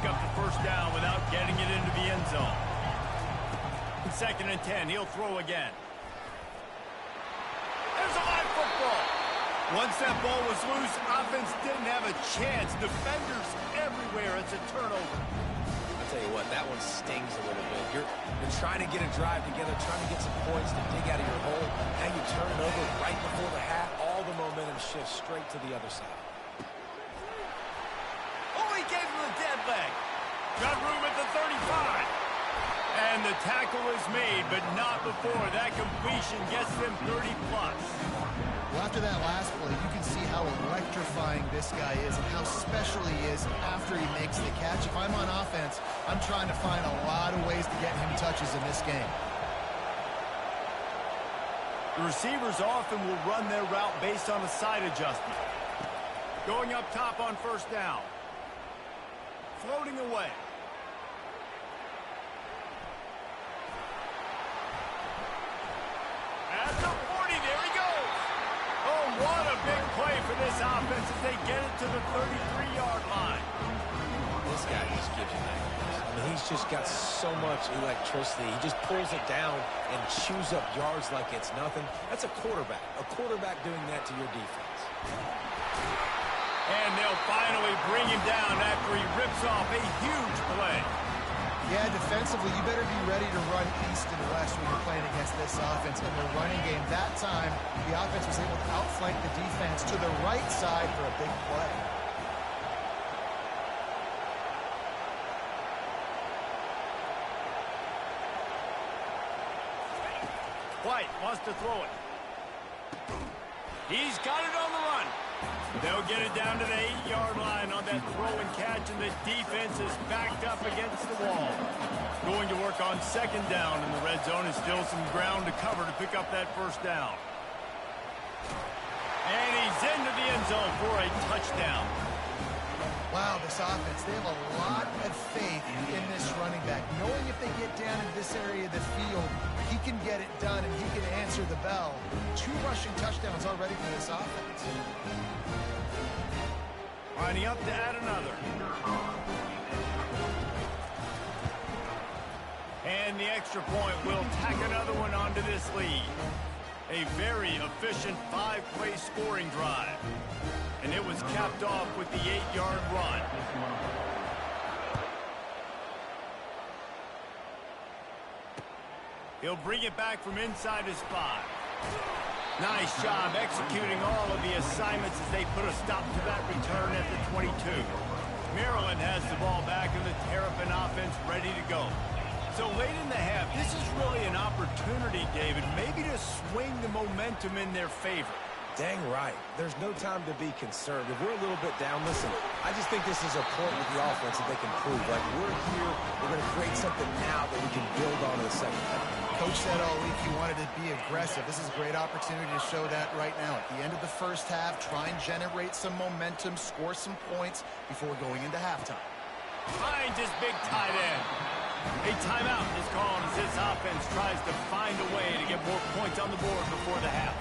pick up the first down without getting it into the end zone. 2nd and 10, he'll throw again. There's a live football. Once that ball was loose, offense didn't have a chance. Defenders everywhere. It's a turnover. I'll tell you what, that one stings a little bit. You're trying to get a drive together, trying to get some points to dig out of your hole. Now you turn it over right before the half. All the momentum shifts straight to the other side. Oh, he gave him a dead leg. Got room at the 35. And the tackle is made, but not before. That completion gets them 30-plus. Well, after that last play, you can see how electrifying this guy is and how special he is after he makes the catch. If I'm on offense, I'm trying to find a lot of ways to get him touches in this game. The receivers often will run their route based on a side adjustment. Going up top on first down. Floating away. At the 40, there he goes. Oh, what a big play for this offense as they get it to the 33-yard line. This guy just gives you nightmares. I mean, he's just got so much electricity. He just pulls it down and chews up yards like it's nothing. That's a quarterback. A quarterback doing that to your defense. And they'll finally bring him down after he rips off a huge play. Yeah, defensively, you better be ready to run east and west when you're playing against this offense. In the running game, that time, the offense was able to outflank the defense to the right side for a big play. White wants to throw it. He's got it on the run. They'll get it down to the 8-yard line on that throw and catch, and the defense is backed up against the wall. Going to work on 2nd down in the red zone, and still some ground to cover to pick up that first down. And he's into the end zone for a touchdown. Wow, this offense, they have a lot of faith in this running back. Knowing if they get down into this area of the field, he can get it done and he can answer the bell. 2 rushing touchdowns already for this offense. Lining up to add another. And the extra point will tack another one onto this lead. A very efficient 5-play scoring drive. And it was capped off with the 8-yard run. He'll bring it back from inside his 5. Nice job executing all of the assignments as they put a stop to that return at the 22. Maryland has the ball back and the Terrapin offense ready to go. So late in the half, this is really an opportunity, David, maybe to swing the momentum in their favor. Dang right. There's no time to be conservative. We're a little bit down. Listen, I just think this is a point with the offense that they can prove. Like, we're here, we're going to create something now that we can build on in the second half. Coach said all week he wanted to be aggressive. This is a great opportunity to show that right now. At the end of the first half, try and generate some momentum, score some points before going into halftime. Finds his big tight end. A timeout is called as this offense tries to find a way to get more points on the board before the half.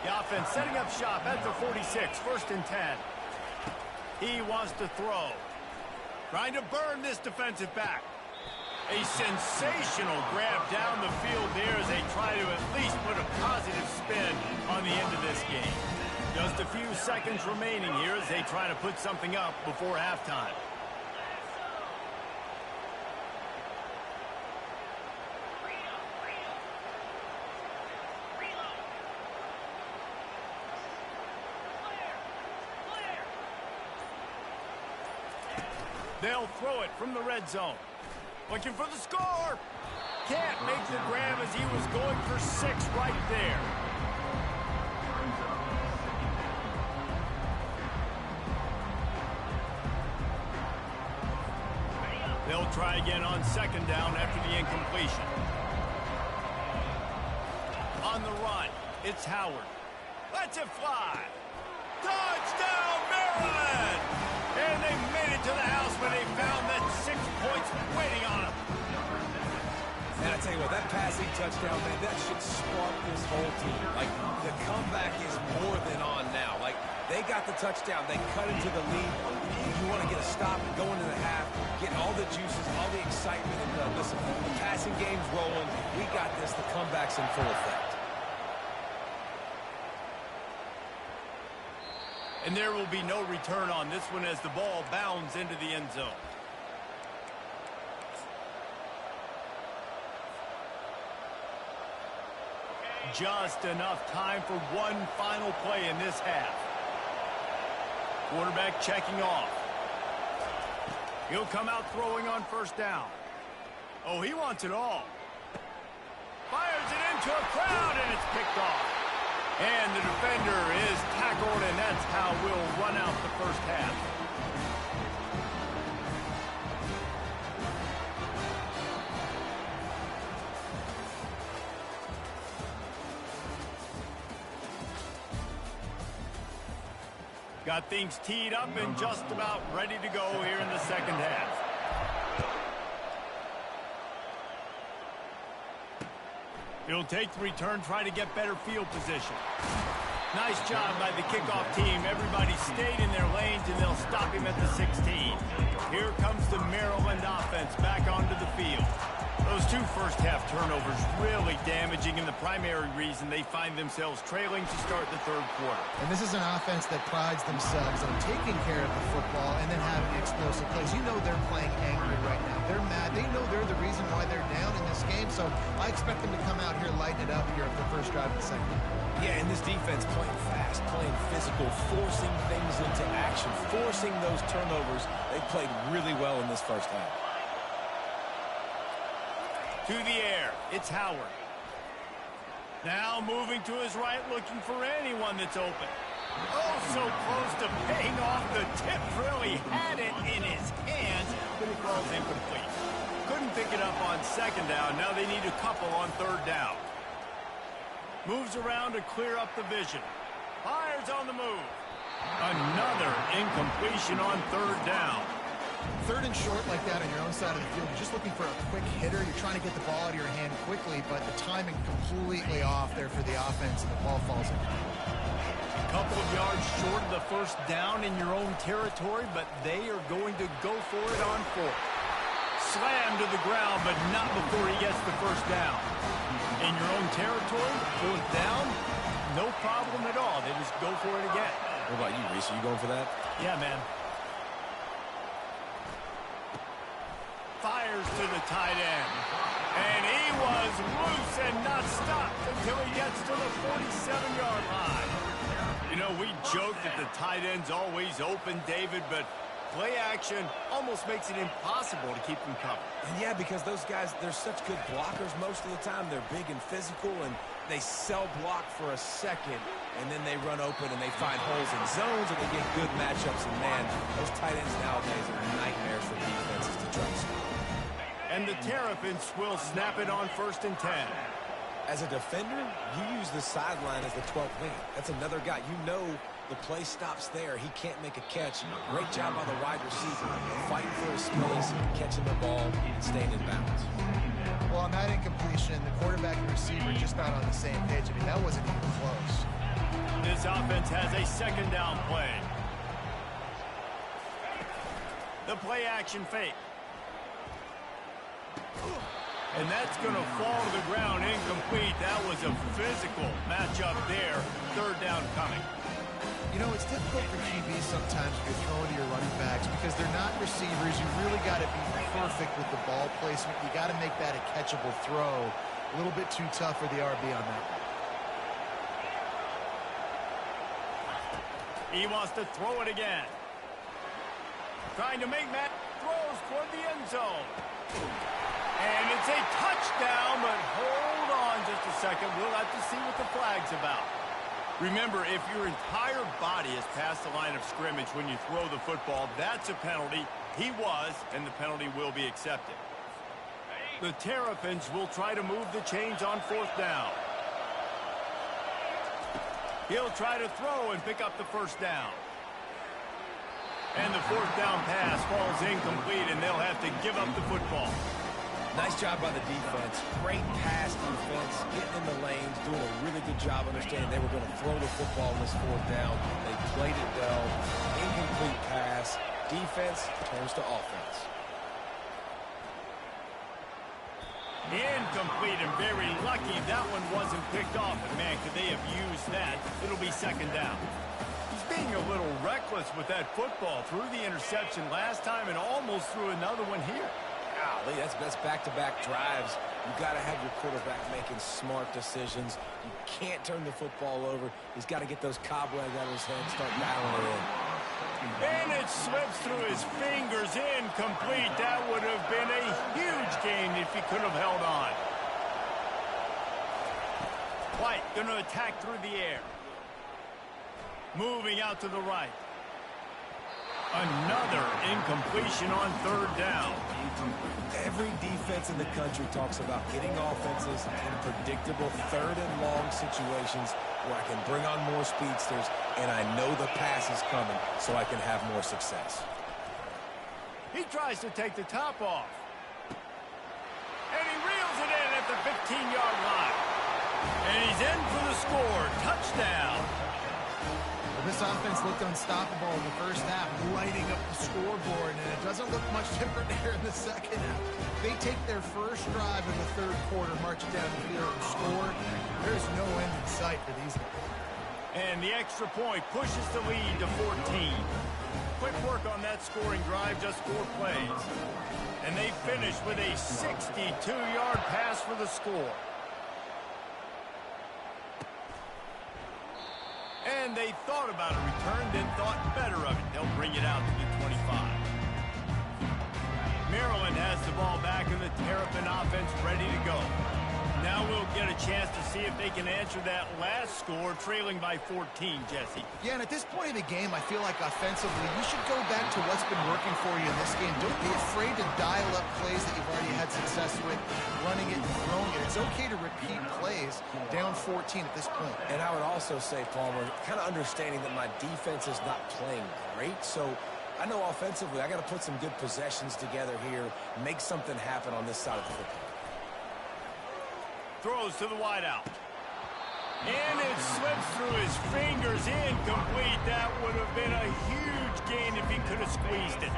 The offense setting up shop at the 46, 1st and 10. He wants to throw. Trying to burn this defensive back. A sensational grab down the field there as they try to at least put a positive spin on the end of this game. Just a few seconds remaining here as they try to put something up before halftime. They'll throw it from the red zone. Looking for the score. Can't make the grab as he was going for 6 right there. They'll try again on 2nd down after the incompletion. On the run, it's Howard. Lets it fly. Touchdown, Maryland! And they made it to the house where they found that 6 points waiting on them. And I tell you what, that passing touchdown, man, that should spark this whole team. Like, the comeback is more than on now. Like, they got the touchdown. They cut into the lead. You want to get a stop and go into the half, get all the juices, all the excitement. And listen, the passing game's rolling. We got this. The comeback's in full effect. And there will be no return on this one as the ball bounds into the end zone. Just enough time for one final play in this half. Quarterback checking off. He'll come out throwing on first down. Oh, he wants it all. Fires it into a crowd, and it's picked off. And the defender is tackled, and that's how we'll run out the first half. Got things teed up and just about ready to go here in the second half. He'll take the return, try to get better field position. Nice job by the kickoff team. Everybody stayed in their lanes, and they'll stop him at the 16. Here comes the Maryland offense back onto the field. Those two first-half turnovers really damaging, and the primary reason they find themselves trailing to start the third quarter. And this is an offense that prides themselves on taking care of the football and then having explosive plays. You know they're playing angry right now. They're mad. They know they're the reason why they're down in this game, so I expect them to come out here, lighten it up here at the first drive of the second. Yeah, and this defense playing fast, playing physical, forcing things into action, forcing those turnovers. They played really well in this first half. To the air, it's Howard. Now moving to his right, looking for anyone that's open. Oh, so close to paying off. The tip really had it in his hands, but it falls incomplete. Couldn't pick it up on second down. Now they need a couple on third down. Moves around to clear up the vision. Fires on the move. Another incompletion on third down. Third and short like that on your own side of the field, you're just looking for a quick hitter. You're trying to get the ball out of your hand quickly, but the timing completely off there for the offense, and the ball falls in. A couple of yards short of the first down in your own territory, but they are going to go for it on fourth. Slammed to the ground, but not before he gets the first down. In your own territory, fourth down, no problem at all. They just go for it again. What about you, Reese? Are you going for that? Yeah, man. Fires to the tight end. And he was loose and not stopped until he gets to the 47-yard line. You know, we joke that the tight end's always open, David, but play action almost makes it impossible to keep them covered. And yeah, because those guys, they're such good blockers most of the time. They're big and physical, and they sell block for a second, and then they run open and they find holes in zones, and they get good matchups. And man, those tight ends nowadays are nightmares for defenses to try to stop. And the Terrapins will snap it on 1st and 10. As a defender, you use the sideline as the 12th man. That's another guy. You know the play stops there. He can't make a catch. Great job by the wide receiver, fighting for his space, catching the ball, and staying in bounds. Well, on that incompletion, the quarterback and receiver just not on the same page. I mean, that wasn't even close. This offense has a second down play. The play action fake. And that's going to fall to the ground incomplete. That was a physical matchup there. Third down coming. You know, it's difficult for QBs sometimes when you're throwing to your running backs because they're not receivers. You really got to be perfect with the ball placement. You got to make that a catchable throw. A little bit too tough for the RB on that. He wants to throw it again. Trying to make Matt throws toward the end zone. And it's a touchdown, but hold on just a second. We'll have to see what the flag's about. Remember, if your entire body is past the line of scrimmage when you throw the football, that's a penalty. He was, and the penalty will be accepted. The Terrapins will try to move the chains on 4th down. He'll try to throw and pick up the first down. And the 4th down pass falls incomplete, and they'll have to give up the football. Nice job by the defense. Great pass defense, getting in the lanes, doing a really good job understanding they were going to throw the football in this 4th down. They played it well. Incomplete pass. Defense turns to offense. Incomplete, and very lucky that one wasn't picked off. And man, could they have used that? It'll be second down. He's being a little reckless with that football. Threw the interception last time and almost threw another one here. Golly, that's back-to-back drives. You've got to have your quarterback making smart decisions. You can't turn the football over. He's got to get those cobwebs out of his head and start dialing it in. And it slips through his fingers. Incomplete. That would have been a huge gain if he could have held on. White going to attack through the air. Moving out to the right. Another incompletion on third down. Every defense in the country talks about getting offenses in predictable third and long situations where I can bring on more speedsters and I know the pass is coming so I can have more success. He tries to take the top off. And he reels it in at the 15-yard line. And he's in for the score. Touchdown. This offense looked unstoppable in the first half, lighting up the scoreboard, and it doesn't look much different here in the second half. They take their first drive in the third quarter, march it down the field, and score. There's no end in sight for these guys. And the extra point pushes the lead to 14. Quick work on that scoring drive, just 4 plays. And they finish with a 62-yard pass for the score. And they thought about a return, then thought better of it. They'll bring it out to the 25. Maryland has the ball back and the Terrapin offense ready to go. Now we'll get a chance to see if they can answer that last score, trailing by 14, Jesse. Yeah, and at this point in the game, I feel like offensively, you should go back to what's been working for you in this game. Don't be afraid to dial up plays that you've already had success with, running it and throwing it. It's okay to repeat plays down 14 at this point. And I would also say, Palmer, kind of understanding that my defense is not playing great, so I know offensively I got to put some good possessions together here, make something happen on this side of the football. Throws to the wideout. And it slips through his fingers. Incomplete. That would have been a huge gain if he could have squeezed it.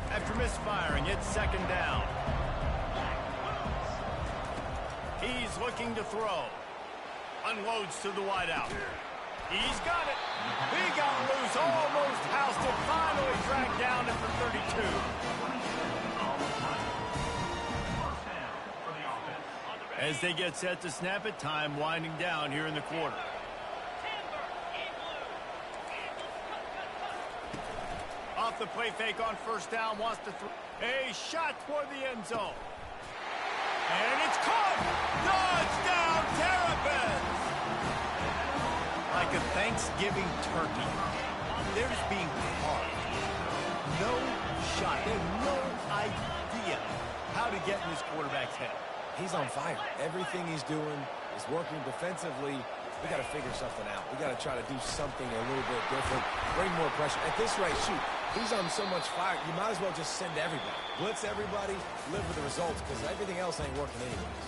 After misfiring, it's second down. He's looking to throw. Unloads to the wideout. He's got it. He got loose. Almost housed it. Finally dragged down at the 32. As they get set to snap it, time winding down here in the quarter. Off the play fake on first down, wants to throw. A shot toward the end zone. And it's caught! Touchdown, Terrapins! Like a Thanksgiving turkey. They're just being carved. No shot. They have no idea how to get in this quarterback's head. He's on fire. Everything he's doing is working defensively. We got to figure something out. We got to try to do something a little bit different, bring more pressure. At this rate, shoot, he's on so much fire, you might as well just send everybody. Blitz everybody, live with the results, because everything else ain't working anyways.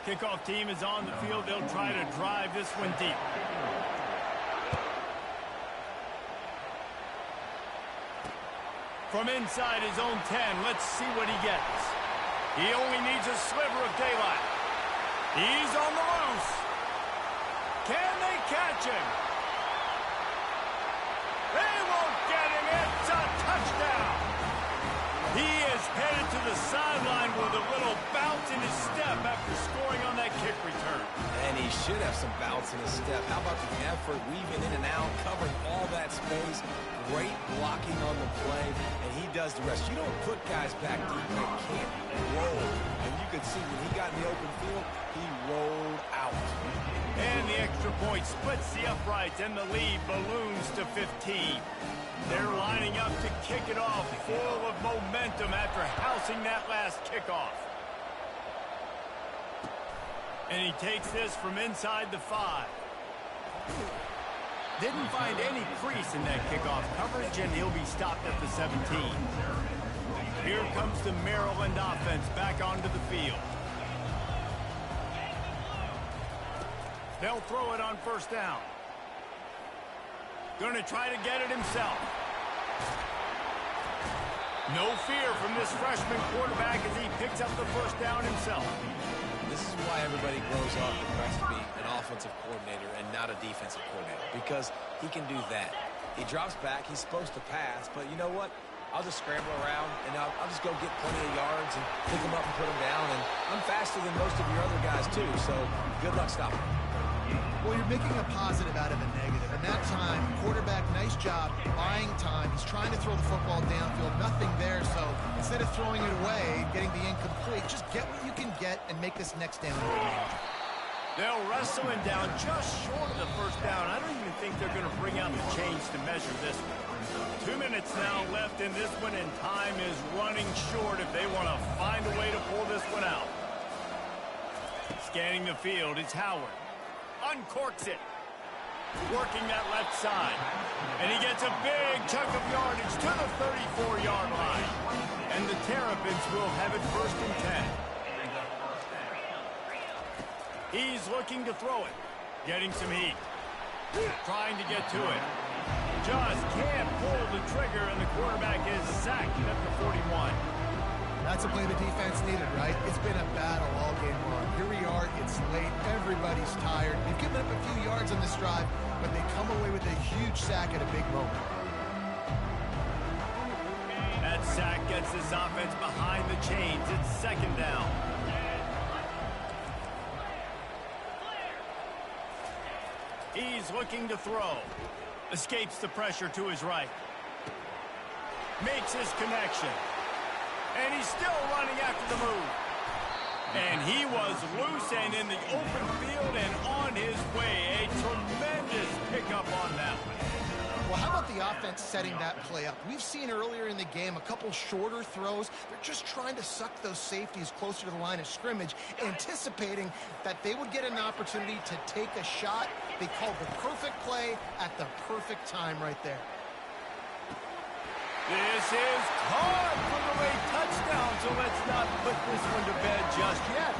Kickoff team is on the field. They'll try to drive this one deep. From inside his own 10, let's see what he gets. He only needs a sliver of daylight. He's on the loose. Can they catch him? They won't get him. It's a touchdown. He is headed to the sideline with a little bounce in his step after scoring on that kick return. And he should have some bounce in his step. How about the effort, weaving in and out, covering all that space. Great blocking on the play, and he does the rest. You don't put guys back deep that can't roll. And you could see when he got in the open field, he rolled out. And the extra point splits the uprights, and the lead balloons to 15. They're lining up to kick it off, full of momentum after housing that last kickoff. And he takes this from inside the 5. Didn't find any crease in that kickoff coverage, and he'll be stopped at the 17. Here comes the Maryland offense back onto the field. They'll throw it on first down. Going to try to get it himself. No fear from this freshman quarterback as he picks up the first down himself. This is why everybody grows up and tries to be an offensive coordinator and not a defensive coordinator, because he can do that. He drops back. He's supposed to pass, but you know what? I'll just scramble around, and I'll just go get plenty of yards and pick them up and put them down. And I'm faster than most of your other guys, too, so good luck stopping me. Well, you're making a positive out of a negative. And that time, quarterback, nice job, buying time. He's trying to throw the football downfield. Nothing there, so instead of throwing it away, getting the incomplete, just get what you can get and make this next down manageable. They'll wrestle him down just short of the first down. I don't even think they're going to bring out the chains to measure this one. 2 minutes now left in this one, and time is running short if they want to find a way to pull this one out. Scanning the field, it's Howard. Uncorks it. Working that left side. And he gets a big chunk of yardage to the 34-yard line. And the Terrapins will have it 1st and 10. He's looking to throw it. Getting some heat. Trying to get to it. Just can't pull the trigger, and the quarterback is sacked at the 41. That's a play the defense needed, right? It's been a battle all game long. Here we are. It's late. Everybody's tired. They've given up a few yards on this drive, but they come away with a huge sack at a big moment. That sack gets this offense behind the chains. It's 2nd down. He's looking to throw. Escapes the pressure to his right. Makes his connection. And he's still running after the move. And he was loose and in the open field and on his way. A tremendous pickup on that one. Well, how about the offense setting that play up? We've seen earlier in the game a couple shorter throws. They're just trying to suck those safeties closer to the line of scrimmage, anticipating that they would get an opportunity to take a shot. They called the perfect play at the perfect time right there. This is caught for the late touchdown, so let's not put this one to bed just yet.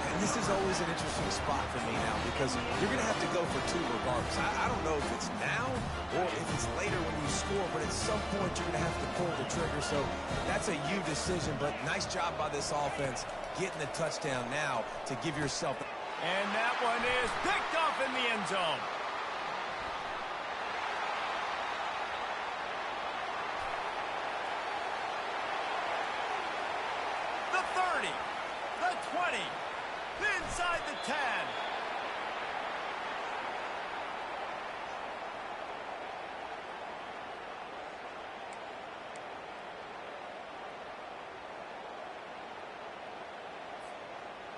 And this is always an interesting spot for me now, because you're going to have to go for 2 regardless. I don't know if it's now or if it's later when you score, but at some point you're going to have to pull the trigger. So that's a you decision, but nice job by this offense getting the touchdown now to give yourself. And that one is picked off in the end zone. The 30, the 20, inside the 10.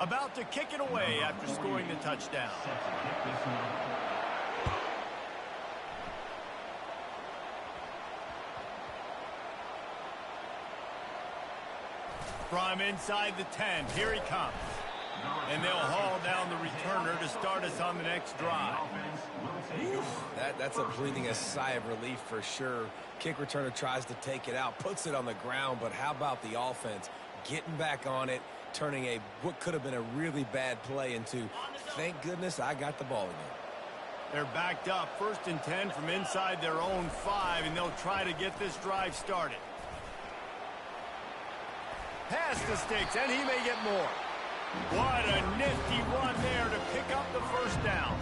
About to kick it away after scoring the touchdown. From inside the 10, here he comes. And they'll haul down the returner to start us on the next drive. That's a breathing a sigh of relief for sure. Kick returner tries to take it out, puts it on the ground, but how about the offense getting back on it, turning what could have been a really bad play into, thank goodness I got the ball again. They're backed up, 1st and 10 from inside their own 5, and they'll try to get this drive started. Pass the sticks, and he may get more. What a nifty run there to pick up the 1st down.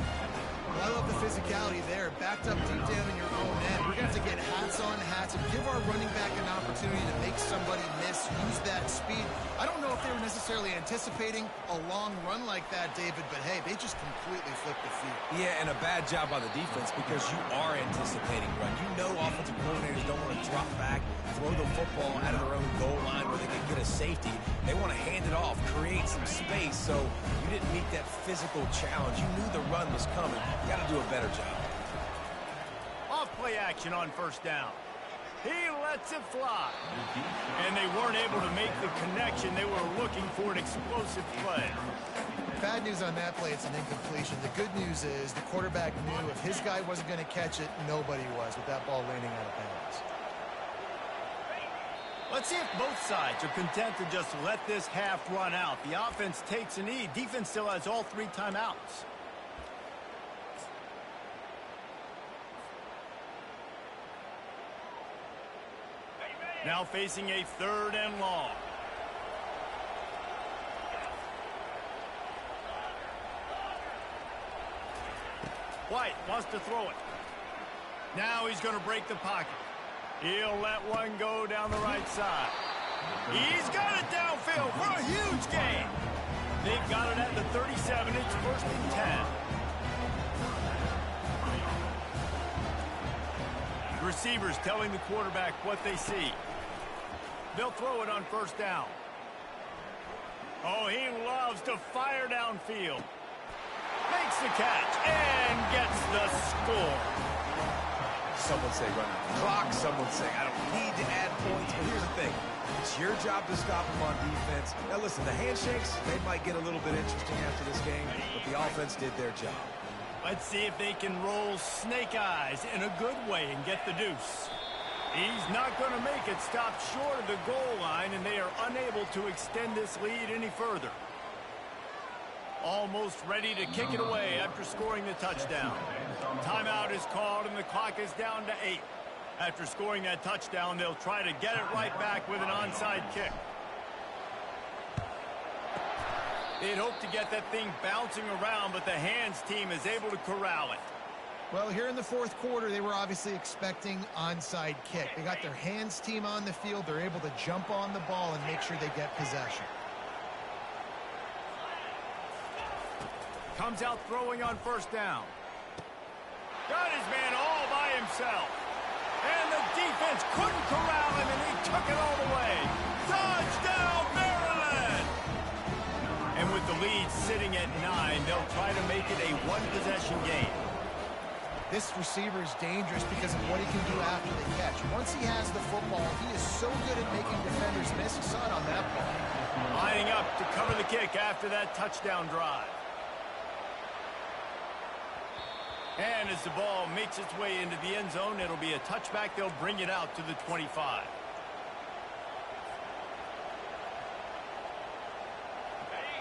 Well, I love the physicality there. Backed up deep down in your own end. We're going to have to get hats on hats and give our running back an opportunity to make somebody miss, use that speed. I don't know if they were necessarily anticipating a long run like that, David, but hey, they just completely flipped the field. Yeah, and a bad job by the defense because you are anticipating run. You know offensive coordinators don't want to drop back, throw the football out of their own goal line where they can get a safety. They want to hand it off, create some space, so you didn't meet that physical challenge. You knew the run was coming. You got to do a better job. Off play action on 1st down. He lets it fly. And they weren't able to make the connection. They were looking for an explosive play. Bad news on that play, it's an incompletion. The good news is the quarterback knew if his guy wasn't going to catch it, nobody was with that ball landing out of bounds. Let's see if both sides are content to just let this half run out. The offense takes a knee. Defense still has all 3 timeouts. Now facing a 3rd and long. White wants to throw it. Now he's going to break the pocket. He'll let one go down the right side. He's got it downfield for a huge gain. They've got it at the 37. It's 1st and 10. Receivers telling the quarterback what they see. They'll throw it on 1st down. Oh, he loves to fire downfield. Makes the catch and gets the score. Some would say run out the clock. Some would say I don't need to add points. But here's the thing. It's your job to stop them on defense. Now, listen, the handshakes, they might get a little bit interesting after this game, but the offense did their job. Let's see if they can roll snake eyes in a good way and get the deuce. He's not going to make it. Stop short of the goal line, and they are unable to extend this lead any further. Almost ready to kick it away after scoring the touchdown. Timeout is called, and the clock is down to 8. After scoring that touchdown, they'll try to get it right back with an onside kick. They'd hope to get that thing bouncing around, but the hands team is able to corral it. Well, here in the 4th quarter, they were obviously expecting onside kick. They got their hands team on the field. They're able to jump on the ball and make sure they get possession. Comes out throwing on 1st down. Got his man all by himself. And the defense couldn't corral him, and he took it all the way. Touchdown, Maryland! And with the lead sitting at 9, they'll try to make it a 1-possession game. This receiver is dangerous because of what he can do after the catch. Once he has the football, he is so good at making defenders miss. You saw it on that ball. Lining up to cover the kick after that touchdown drive. And as the ball makes its way into the end zone, it'll be a touchback. They'll bring it out to the 25.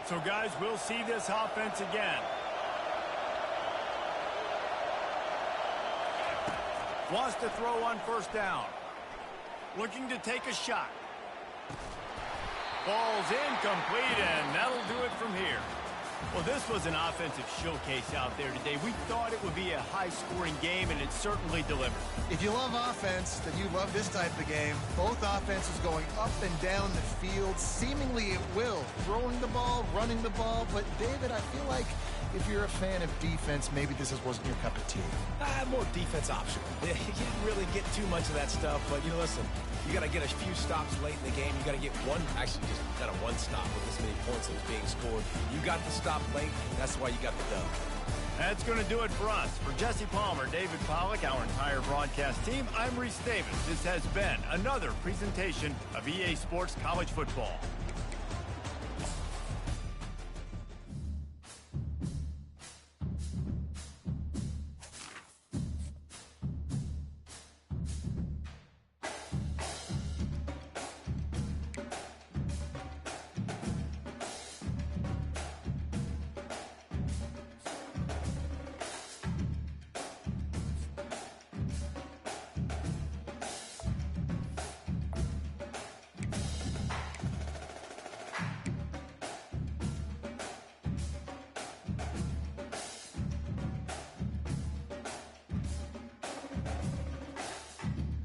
So, guys, we'll see this offense again. Wants to throw on 1st down. Looking to take a shot. Ball's incomplete, and that'll do it from here. Well, this was an offensive showcase out there today. We thought it would be a high-scoring game, and it certainly delivered. If you love offense, then you love this type of game. Both offenses going up and down the field, seemingly at will. Throwing the ball, running the ball. But, David, I feel like if you're a fan of defense, maybe this wasn't your cup of tea. More defense optional. You didn't really get too much of that stuff, but, listen, you got to get a few stops late in the game. You got to get actually just kind of one stop with this many points that was being scored. You got the stop late, that's why you got the dub. That's going to do it for us. For Jesse Palmer, David Pollack, our entire broadcast team, I'm Reese Davis. This has been another presentation of EA Sports College Football.